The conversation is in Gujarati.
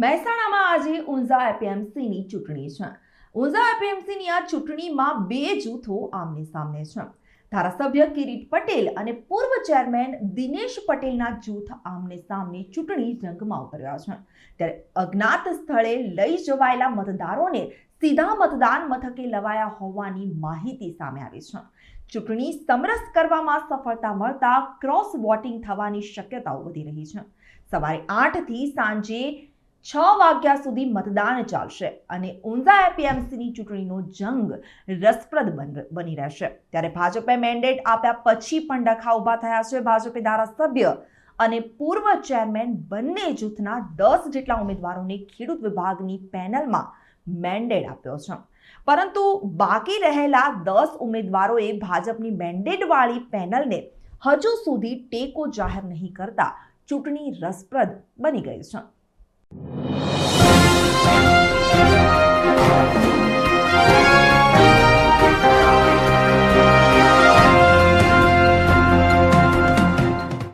મહેસાણામાં આજે ઊંઝા એપીએમસીની ચૂંટણી છે. ઊંઝા એપીએમસીની આ ચૂંટણીમાં બે જૂથો આમને સામને છે. ધારાસભ્ય કિરીટ પટેલ અને પૂર્વ ચેરમેન દિનેશ પટેલના જૂથ આમને સામને ચૂંટણી જંગમાં ઉતર્યા છે. ત્યારે અજ્ઞાત સ્થળે લઈ જવાયેલા મતદારોને સીધા મતદાન મથકે લવાયા હોવાની માહિતી સામે આવી છે. ચૂંટણી સમરસ કરવામાં સફળતા મળતા ક્રોસ વોટિંગ થવાની શક્યતાઓ વધી રહી છે. સવારે 8 થી સાંજે 6 વાગ્યા સુધી મતદાન ચાલશે અને ઊંઝા એપીએમસીની ચૂંટણીનો જંગ રસપ્રદ બની રહેશે. ત્યારે ભાજપે મેન્ડેટ આપ્યા પછી પણ ડખા ઊભા થયા છે. ભાજપે ધારાસભ્ય અને પૂર્વ ચેરમેન બંને જૂથના 10 જેટલા ઉમેદવારોને ખેડૂત વિભાગની પેનલમાં મેન્ડેટ આપ્યો છે. પરંતુ બાકી રહેલા 10 ઉમેદવારોએ ભાજપની મેન્ડેટવાળી પેનલને હજુ સુધી ટેકો જાહેર નહીં કરતા ચૂંટણી રસપ્રદ બની ગઈ છે.